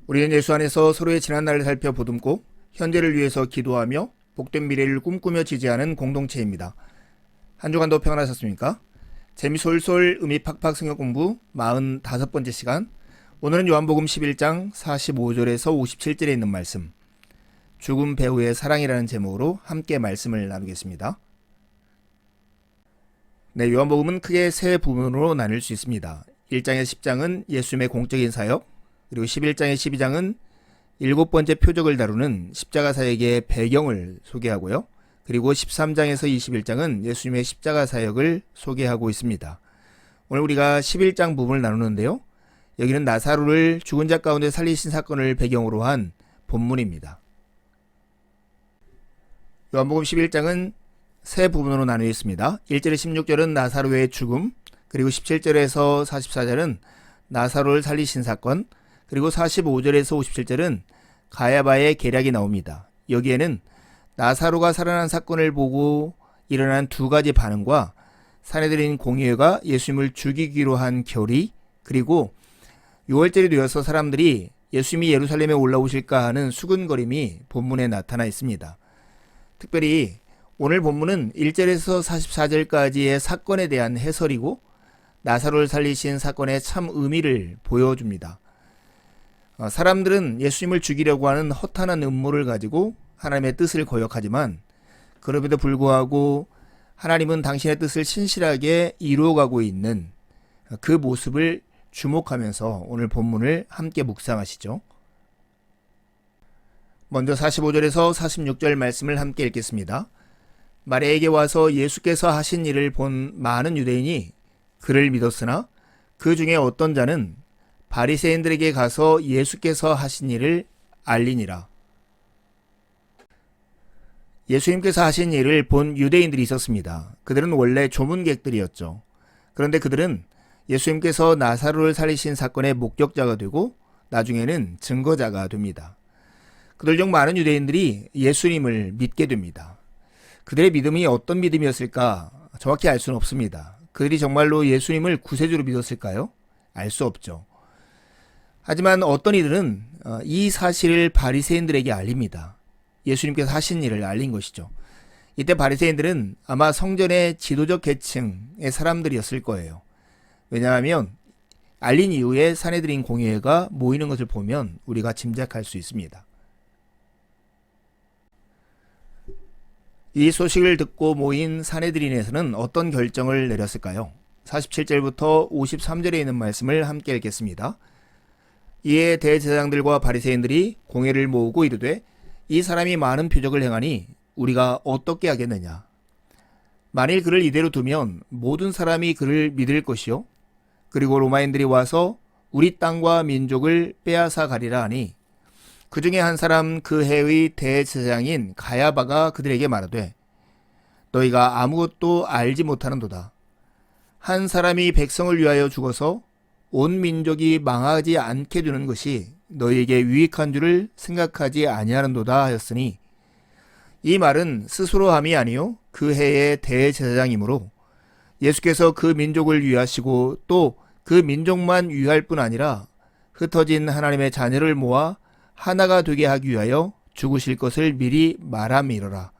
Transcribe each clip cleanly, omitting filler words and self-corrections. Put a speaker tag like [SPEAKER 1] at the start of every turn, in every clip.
[SPEAKER 1] 우리는 예수 안에서 서로의 지난날을 살펴 보듬고 현재를 위해서 기도하며 복된 미래를 꿈꾸며 지지하는 공동체입니다. 한 주간도 평안하셨습니까? 재미솔솔 의미 팍팍 성경 공부 45번째 시간. 오늘은 요한복음 11장 45절에서 57절에 있는 말씀, 죽음 배후의 사랑이라는 제목으로 함께 말씀을 나누겠습니다. 네, 요한복음은 크게 세 부분으로 나눌 수 있습니다. 1장의 10장은 예수님의 공적인 사역, 그리고 11장의 12장은 7번째 표적을 다루는 십자가 사역의 배경을 소개하고요. 그리고 13장에서 21장은 예수님의 십자가 사역을 소개하고 있습니다. 오늘 우리가 11장 부분을 나누는데요. 여기는 나사로를 죽은 자 가운데 살리신 사건을 배경으로 한 본문입니다. 요한복음 11장은 세 부분으로 나누어 있습니다. 1절에 16절은 나사로의 죽음, 그리고 17절에서 44절은 나사로를 살리신 사건, 그리고 45절에서 57절은 가야바의 계략이 나옵니다. 여기에는 나사로가 살아난 사건을 보고 일어난 두 가지 반응과 사내들인 공회가 예수님을 죽이기로 한 결의, 그리고 6월절이 되어서 사람들이 예수님이 예루살렘에 올라오실까 하는 수근거림이 본문에 나타나 있습니다. 특별히 오늘 본문은 1절에서 44절까지의 사건에 대한 해설이고 나사로를 살리신 사건의 참 의미를 보여줍니다. 사람들은 예수님을 죽이려고 하는 허탄한 음모를 가지고 하나님의 뜻을 거역하지만 그럼에도 불구하고 하나님은 당신의 뜻을 신실하게 이루어가고 있는 그 모습을 주목하면서 오늘 본문을 함께 묵상하시죠. 먼저 45절에서 46절 말씀을 함께 읽겠습니다. 마리아에게 와서 예수께서 하신 일을 본 많은 유대인이 그를 믿었으나 그 중에 어떤 자는 바리새인들에게 가서 예수께서 하신 일을 알리니라. 예수님께서 하신 일을 본 유대인들이 있었습니다. 그들은 원래 조문객들이었죠. 그런데 그들은 예수님께서 나사로를 살리신 사건의 목격자가 되고 나중에는 증거자가 됩니다. 그들 중 많은 유대인들이 예수님을 믿게 됩니다. 그들의 믿음이 어떤 믿음이었을까 정확히 알 수는 없습니다. 그들이 정말로 예수님을 구세주로 믿었을까요? 알 수 없죠. 하지만 어떤 이들은 이 사실을 바리새인들에게 알립니다. 예수님께서 하신 일을 알린 것이죠. 이때 바리새인들은 아마 성전의 지도적 계층의 사람들이었을 거예요. 왜냐하면 알린 이후에 사내들인 공회가 모이는 것을 보면 우리가 짐작할 수 있습니다. 이 소식을 듣고 모인 사내들인에서는 어떤 결정을 내렸을까요? 47절부터 53절에 있는 말씀을 함께 읽겠습니다. 이에 대제사장들과 바리새인들이 공회를 모으고 이르되 이 사람이 많은 표적을 행하니 우리가 어떻게 하겠느냐. 만일 그를 이대로 두면 모든 사람이 그를 믿을 것이요. 그리고 로마인들이 와서 우리 땅과 민족을 빼앗아 가리라 하니 그 중에 한 사람 그 해의 대제사장인 가야바가 그들에게 말하되 너희가 아무것도 알지 못하는도다. 한 사람이 백성을 위하여 죽어서 온 민족이 망하지 않게 두는 것이 너희에게 유익한 줄을 생각하지 아니하는도다 하였으니 이 말은 스스로 함이 아니요 그 해의 대제사장이므로 예수께서 그 민족을 위하시고 또 그 민족만 위할 뿐 아니라 흩어진 하나님의 자녀를 모아 하나가 되게 하기 위하여 죽으실 것을 미리 말함이로라.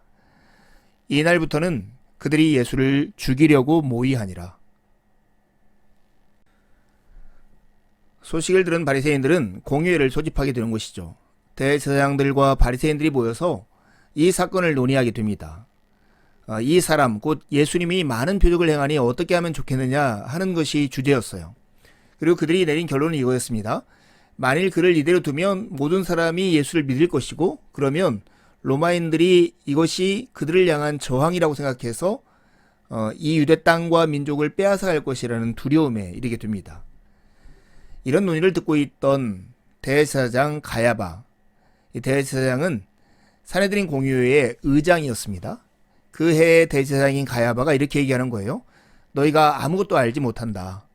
[SPEAKER 1] 이날부터는 그들이 예수를 죽이려고 모의하니라. 소식을 들은 바리새인들은 공회를 소집하게 되는 것이죠. 대제사장들과 바리새인들이 모여서 이 사건을 논의하게 됩니다. 이 사람 곧 예수님이 많은 표적을 행하니 어떻게 하면 좋겠느냐 하는 것이 주제였어요. 그리고 그들이 내린 결론은 이거였습니다. 만일 그를 이대로 두면 모든 사람이 예수를 믿을 것이고 그러면 로마인들이 이것이 그들을 향한 저항이라고 생각해서 이 유대 땅과 민족을 빼앗아 갈 것이라는 두려움에 이르게 됩니다. 이런 논의를 듣고 있던 대제사장 가야바, 이 대제사장은 사내들인 공회의 의장이었습니다. 그 해의 대제사장인 가야바가 이렇게 얘기하는 거예요. 너희가 아무것도 알지 못한다.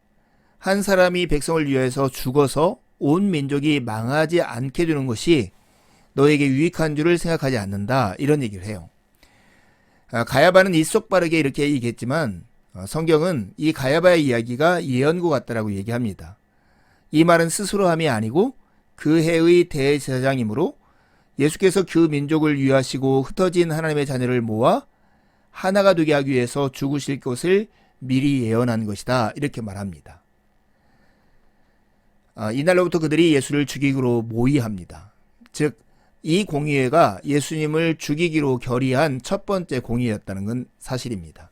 [SPEAKER 1] 한 사람이 백성을 위해서 죽어서 온 민족이 망하지 않게 되는 것이 너에게 유익한 줄을 생각하지 않는다. 이런 얘기를 해요. 가야바는 입속 바르게 이렇게 얘기했지만 성경은 이 가야바의 이야기가 예언과 같다라고 얘기합니다. 이 말은 스스로 함이 아니고 그 해의 대제사장이므로 예수께서 그 민족을 위하시고 흩어진 하나님의 자녀를 모아 하나가 되게 하기 위해서 죽으실 것을 미리 예언한 것이다. 이렇게 말합니다. 이날로부터 그들이 예수를 죽이기로 모의합니다. 즉, 이 공의회가 예수님을 죽이기로 결의한 첫 번째 공의회였다는 건 사실입니다.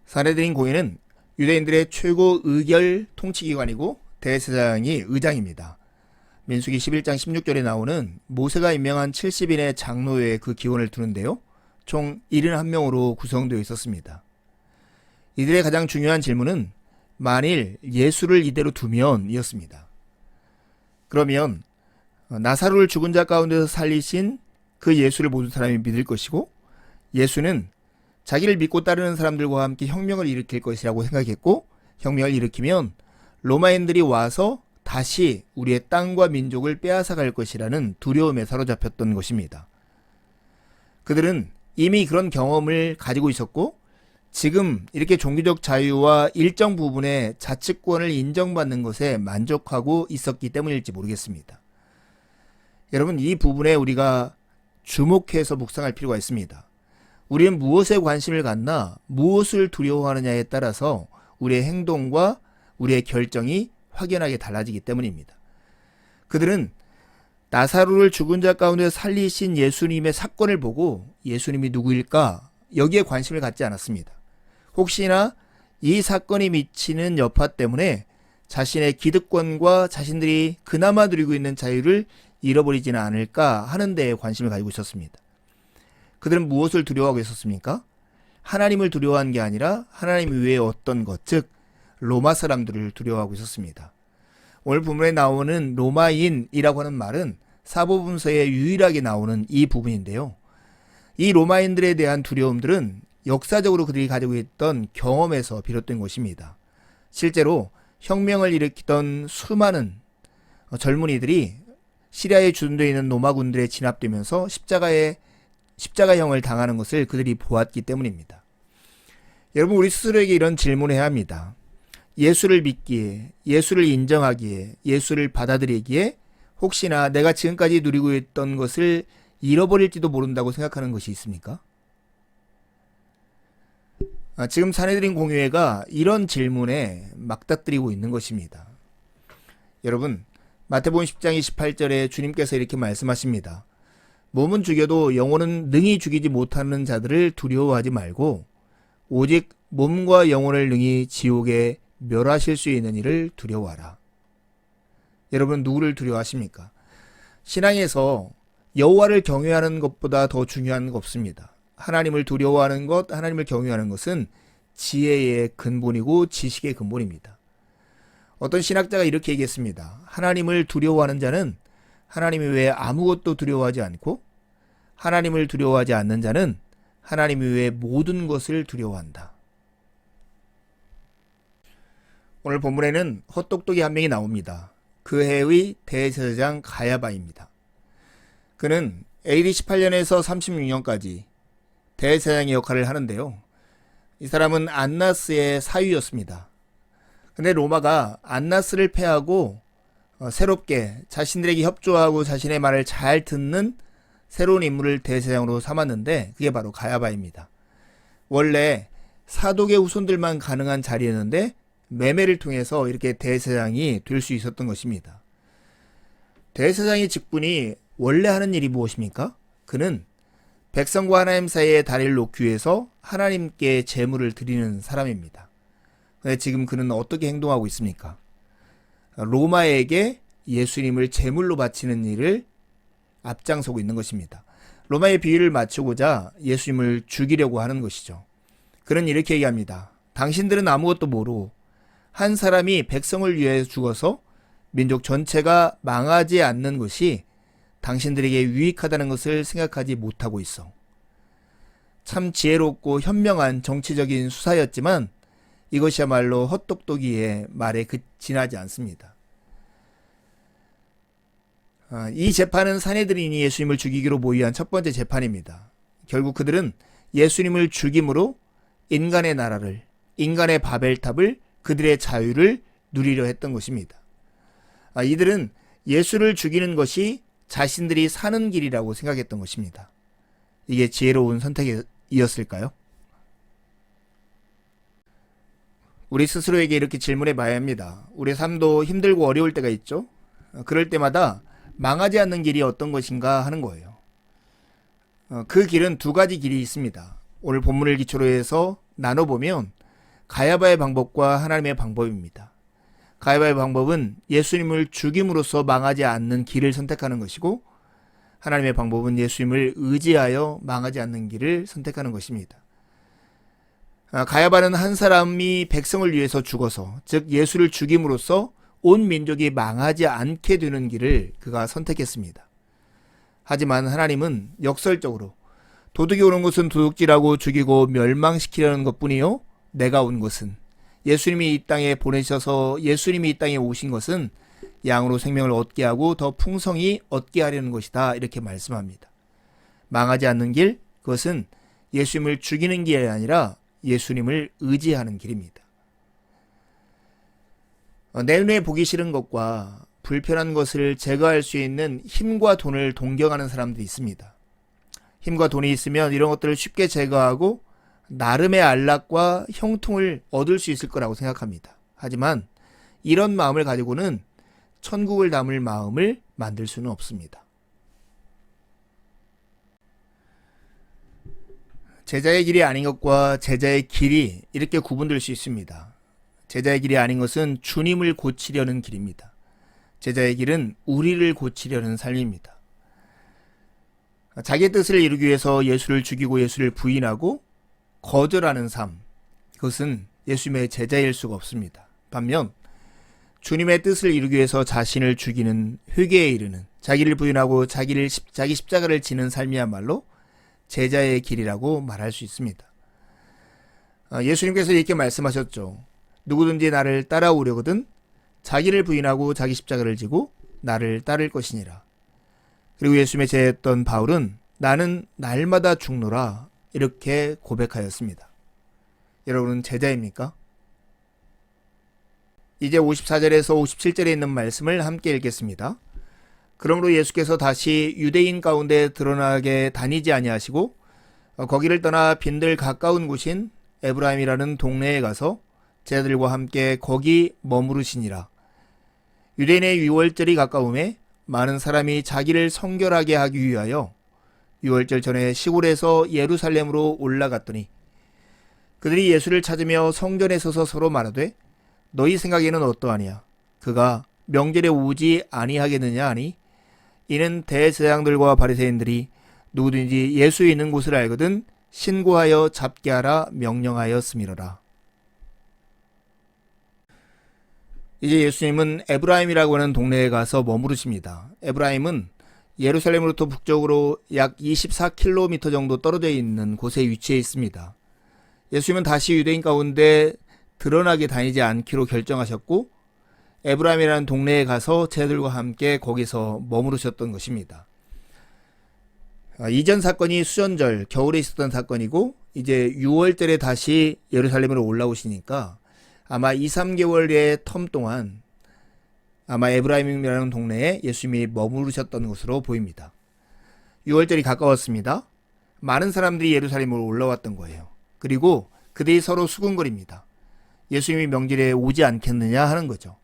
[SPEAKER 1] 산헤드린 공의는 유대인들의 최고 의결 통치기관이고 대제사장이 의장입니다. 민수기 11장 16절에 나오는 모세가 임명한 70인의 장로회에 그 기원을 두는데요. 총 71명으로 구성되어 있었습니다. 이들의 가장 중요한 질문은 만일 예수를 이대로 두면 이었습니다. 그러면 나사로를 죽은 자 가운데서 살리신 그 예수를 모든 사람이 믿을 것이고 예수는 자기를 믿고 따르는 사람들과 함께 혁명을 일으킬 것이라고 생각했고 혁명을 일으키면 로마인들이 와서 다시 우리의 땅과 민족을 빼앗아 갈 것이라는 두려움에 사로잡혔던 것입니다. 그들은 이미 그런 경험을 가지고 있었고 지금 이렇게 종교적 자유와 일정 부분의 자치권을 인정받는 것에 만족하고 있었기 때문일지 모르겠습니다. 여러분, 이 부분에 우리가 주목해서 묵상할 필요가 있습니다. 우리는 무엇에 관심을 갖나 무엇을 두려워하느냐에 따라서 우리의 행동과 우리의 결정이 확연하게 달라지기 때문입니다. 그들은 나사로를 죽은 자 가운데 살리신 예수님의 사건을 보고 예수님이 누구일까? 여기에 관심을 갖지 않았습니다. 혹시나 이 사건이 미치는 여파 때문에 자신의 기득권과 자신들이 그나마 누리고 있는 자유를 잃어버리지는 않을까 하는 데에 관심을 가지고 있었습니다. 그들은 무엇을 두려워하고 있었습니까? 하나님을 두려워한 게 아니라 하나님 외의 어떤 것, 즉 로마 사람들을 두려워하고 있었습니다. 오늘 본문에 나오는 로마인이라고 하는 말은 사복음서에 유일하게 나오는 이 부분인데요. 이 로마인들에 대한 두려움들은 역사적으로 그들이 가지고 있던 경험에서 비롯된 것입니다. 실제로 혁명을 일으키던 수많은 젊은이들이 시리아에 주둔되어 있는 로마군들에 진압되면서 십자가형을 당하는 것을 그들이 보았기 때문입니다. 여러분, 우리 스스로에게 이런 질문을 해야 합니다. 예수를 믿기에, 예수를 인정하기에, 예수를 받아들이기에 혹시나 내가 지금까지 누리고 있던 것을 잃어버릴지도 모른다고 생각하는 것이 있습니까? 지금 산헤드린 공의회가 이런 질문에 맞닥뜨리고 있는 것입니다. 여러분, 마태복음 10장 28절에 주님께서 이렇게 말씀하십니다. 몸은 죽여도 영혼은 능히 죽이지 못하는 자들을 두려워하지 말고 오직 몸과 영혼을 능히 지옥에 멸하실 수 있는 이를 두려워하라. 여러분, 누구를 두려워하십니까? 신앙에서 여호와를 경외하는 것보다 더 중요한 거 없습니다. 하나님을 두려워하는 것, 하나님을 경외하는 것은 지혜의 근본이고 지식의 근본입니다. 어떤 신학자가 이렇게 얘기했습니다. 하나님을 두려워하는 자는 하나님 외에 아무것도 두려워하지 않고 하나님을 두려워하지 않는 자는 하나님 외에 모든 것을 두려워한다. 오늘 본문에는 헛똑똑이 한 명이 나옵니다. 그 해의 대제사장 가야바입니다. 그는 AD 18년에서 36년까지 대제사장의 역할을 하는데요. 이 사람은 안나스의 사위였습니다. 근데 로마가 안나스를 패하고 새롭게 자신들에게 협조하고 자신의 말을 잘 듣는 새로운 인물을 대제사장으로 삼았는데 그게 바로 가야바입니다. 원래 사독의 후손들만 가능한 자리였는데 매매를 통해서 이렇게 대제사장이 될 수 있었던 것입니다. 대제사장의 직분이 원래 하는 일이 무엇입니까? 그는 백성과 하나님 사이의 다리를 놓기 위해서 하나님께 제물을 드리는 사람입니다. 그런데 지금 그는 어떻게 행동하고 있습니까? 로마에게 예수님을 제물로 바치는 일을 앞장서고 있는 것입니다. 로마의 비위를 맞추고자 예수님을 죽이려고 하는 것이죠. 그는 이렇게 얘기합니다. 당신들은 아무것도 모르고 한 사람이 백성을 위해 죽어서 민족 전체가 망하지 않는 것이 당신들에게 유익하다는 것을 생각하지 못하고 있어. 참 지혜롭고 현명한 정치적인 수사였지만 이것이야말로 헛똑똑이의 말에 지나지 않습니다. 이 재판은 산헤드린이 예수님을 죽이기로 모의한 첫 번째 재판입니다. 결국 그들은 예수님을 죽임으로 인간의 나라를, 인간의 바벨탑을, 그들의 자유를 누리려 했던 것입니다. 이들은 예수를 죽이는 것이 자신들이 사는 길이라고 생각했던 것입니다. 이게 지혜로운 선택이었을까요? 우리 스스로에게 이렇게 질문해 봐야 합니다. 우리 삶도 힘들고 어려울 때가 있죠? 그럴 때마다 망하지 않는 길이 어떤 것인가 하는 거예요. 그 길은 두 가지 길이 있습니다. 오늘 본문을 기초로 해서 나눠보면 가야바의 방법과 하나님의 방법입니다. 가야바의 방법은 예수님을 죽임으로써 망하지 않는 길을 선택하는 것이고, 하나님의 방법은 예수님을 의지하여 망하지 않는 길을 선택하는 것입니다. 가야바는 한 사람이 백성을 위해서 죽어서, 즉 예수를 죽임으로써 온 민족이 망하지 않게 되는 길을 그가 선택했습니다. 하지만 하나님은 역설적으로 도둑이 오는 것은 도둑질하고 죽이고 멸망시키려는 것뿐이요, 내가 온 것은, 예수님이 이 땅에 보내셔서 예수님이 이 땅에 오신 것은 양으로 생명을 얻게 하고 더 풍성히 얻게 하려는 것이다, 이렇게 말씀합니다. 망하지 않는 길, 그것은 예수님을 죽이는 길이 아니라 예수님을 의지하는 길입니다. 내 눈에 보기 싫은 것과 불편한 것을 제거할 수 있는 힘과 돈을 동경하는 사람들이 있습니다. 힘과 돈이 있으면 이런 것들을 쉽게 제거하고 나름의 안락과 형통을 얻을 수 있을 거라고 생각합니다. 하지만 이런 마음을 가지고는 천국을 담을 마음을 만들 수는 없습니다. 제자의 길이 아닌 것과 제자의 길이 이렇게 구분될 수 있습니다. 제자의 길이 아닌 것은 주님을 고치려는 길입니다. 제자의 길은 우리를 고치려는 삶입니다. 자기의 뜻을 이루기 위해서 예수를 죽이고 예수를 부인하고 거절하는 삶, 그것은 예수님의 제자일 수가 없습니다. 반면 주님의 뜻을 이루기 위해서 자신을 죽이는, 회개에 이르는, 자기를 부인하고 자기 십자가를 지는 삶이야말로 제자의 길이라고 말할 수 있습니다. 예수님께서 이렇게 말씀하셨죠. 누구든지 나를 따라오려거든 자기를 부인하고 자기 십자가를 지고 나를 따를 것이니라. 그리고 예수님의 제자였던 바울은 나는 날마다 죽노라, 이렇게 고백하였습니다. 여러분은 제자입니까? 이제 54절에서 57절에 있는 말씀을 함께 읽겠습니다. 그러므로 예수께서 다시 유대인 가운데 드러나게 다니지 아니하시고 거기를 떠나 빈들 가까운 곳인 에브라임이라는 동네에 가서 제자들과 함께 거기 머무르시니라. 유대인의 유월절이 가까움에 많은 사람이 자기를 성결하게 하기 위하여 유월절 전에 시골에서 예루살렘으로 올라갔더니 그들이 예수를 찾으며 성전에 서서 서로 말하되 너희 생각에는 어떠하냐? 그가 명절에 오지 아니하겠느냐 하니 이는 대제사장들과 바리새인들이 누구든지 예수 있는 곳을 알거든 신고하여 잡게 하라 명령하였음이로라. 이제 예수님은 에브라임이라고 하는 동네에 가서 머무르십니다. 에브라임은 예루살렘으로부터 북쪽으로 약 24km 정도 떨어져 있는 곳에 위치해 있습니다. 예수님은 다시 유대인 가운데 드러나게 다니지 않기로 결정하셨고 에브라임이라는 동네에 가서 제자들과 함께 거기서 머무르셨던 것입니다. 이전 사건이 수전절, 겨울에 있었던 사건이고 이제 6월절에 다시 예루살렘으로 올라오시니까 아마 2, 3개월의 텀 동안 아마 에브라임이라는 동네에 예수님이 머무르셨던 것으로 보입니다. 6월절이 가까웠습니다. 많은 사람들이 예루살렘으로 올라왔던 거예요. 그리고 그들이 서로 수군거립니다. 예수님이 명절에 오지 않겠느냐 하는 거죠.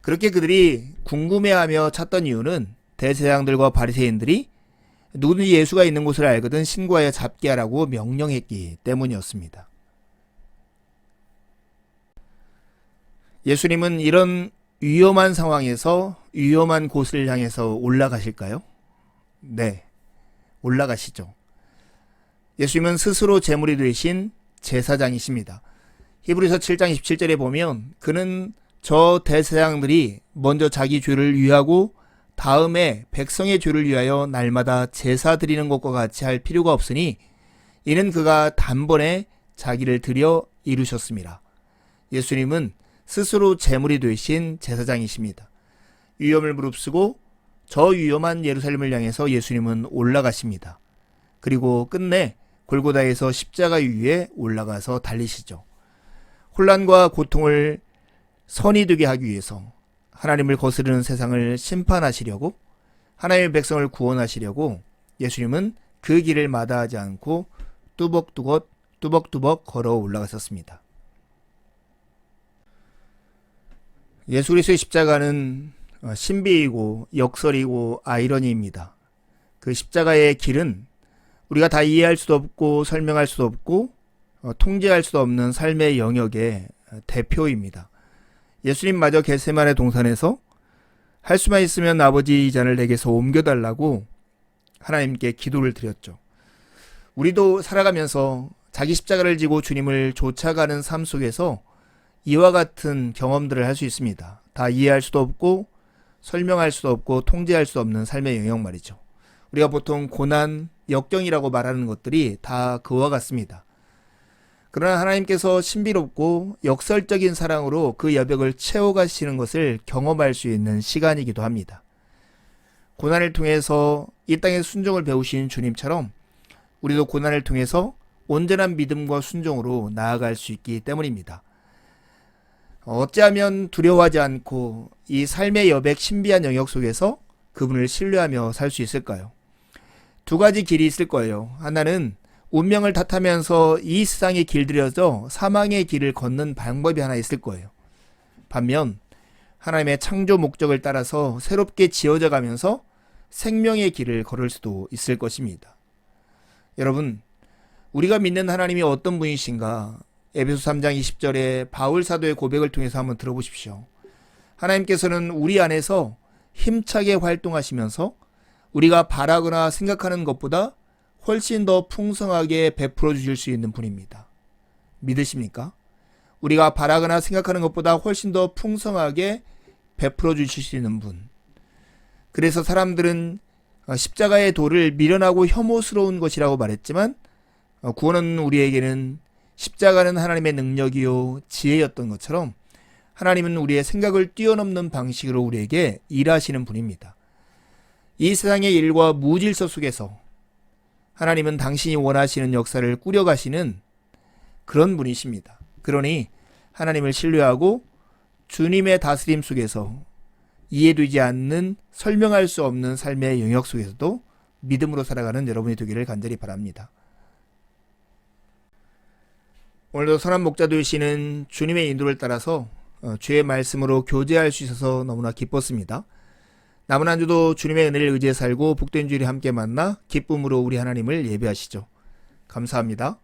[SPEAKER 1] 그렇게 그들이 궁금해하며 찾던 이유는 대제사장들과 바리새인들이 누구든지 예수가 있는 곳을 알거든 신고하여 잡게 하라고 명령했기 때문이었습니다. 예수님은 이런 위험한 상황에서 위험한 곳을 향해서 올라가실까요? 네, 올라가시죠. 예수님은 스스로 제물이 되신 제사장이십니다. 히브리서 7장 27절에 보면 그는 저 대제사장들이 먼저 자기 죄를 위하고 다음에 백성의 죄를 위하여 날마다 제사 드리는 것과 같이 할 필요가 없으니 이는 그가 단번에 자기를 드려 이루셨습니다. 예수님은 스스로 제물이 되신 제사장이십니다. 위험을 무릅쓰고 저 위험한 예루살렘을 향해서 예수님은 올라가십니다. 그리고 끝내 골고다에서 십자가 위에 올라가서 달리시죠. 혼란과 고통을 선이 되게 하기 위해서 하나님을 거스르는 세상을 심판하시려고, 하나님의 백성을 구원하시려고 예수님은 그 길을 마다하지 않고 뚜벅뚜벅 걸어 올라가셨습니다. 예수 그리스도의 십자가는 신비이고 역설이고 아이러니입니다. 그 십자가의 길은 우리가 다 이해할 수도 없고 설명할 수도 없고 통제할 수도 없는 삶의 영역의 대표입니다. 예수님마저 겟세마네 동산에서 할 수만 있으면 아버지 이 잔을 내게서 옮겨달라고 하나님께 기도를 드렸죠. 우리도 살아가면서 자기 십자가를 지고 주님을 쫓아가는 삶 속에서 이와 같은 경험들을 할 수 있습니다. 다 이해할 수도 없고 설명할 수도 없고 통제할 수 없는 삶의 영역 말이죠. 우리가 보통 고난, 역경이라고 말하는 것들이 다 그와 같습니다. 그러나 하나님께서 신비롭고 역설적인 사랑으로 그 여백을 채워가시는 것을 경험할 수 있는 시간이기도 합니다. 고난을 통해서 이 땅의 순종을 배우신 주님처럼 우리도 고난을 통해서 온전한 믿음과 순종으로 나아갈 수 있기 때문입니다. 어찌하면 두려워하지 않고 이 삶의 여백 신비한 영역 속에서 그분을 신뢰하며 살 수 있을까요? 두 가지 길이 있을 거예요. 하나는 운명을 탓하면서 이 세상에 길들여져 사망의 길을 걷는 방법이 하나 있을 거예요. 반면 하나님의 창조 목적을 따라서 새롭게 지어져 가면서 생명의 길을 걸을 수도 있을 것입니다. 여러분, 우리가 믿는 하나님이 어떤 분이신가? 에베소 3장 20절에 바울 사도의 고백을 통해서 한번 들어보십시오. 하나님께서는 우리 안에서 힘차게 활동하시면서 우리가 바라거나 생각하는 것보다 훨씬 더 풍성하게 베풀어 주실 수 있는 분입니다. 믿으십니까? 우리가 바라거나 생각하는 것보다 훨씬 더 풍성하게 베풀어 주실 수 있는 분. 그래서 사람들은 십자가의 도를 미련하고 혐오스러운 것이라고 말했지만 구원은 우리에게는 십자가는 하나님의 능력이요 지혜였던 것처럼 하나님은 우리의 생각을 뛰어넘는 방식으로 우리에게 일하시는 분입니다. 이 세상의 일과 무질서 속에서 하나님은 당신이 원하시는 역사를 꾸려가시는 그런 분이십니다. 그러니 하나님을 신뢰하고 주님의 다스림 속에서 이해되지 않는 설명할 수 없는 삶의 영역 속에서도 믿음으로 살아가는 여러분이 되기를 간절히 바랍니다. 오늘도 선한 목자 되시는 주님의 인도를 따라서 주의 말씀으로 교제할 수 있어서 너무나 기뻤습니다. 남은 한 주도 주님의 은혜를 의지해 살고 복된 주일에 함께 만나 기쁨으로 우리 하나님을 예배하시죠. 감사합니다.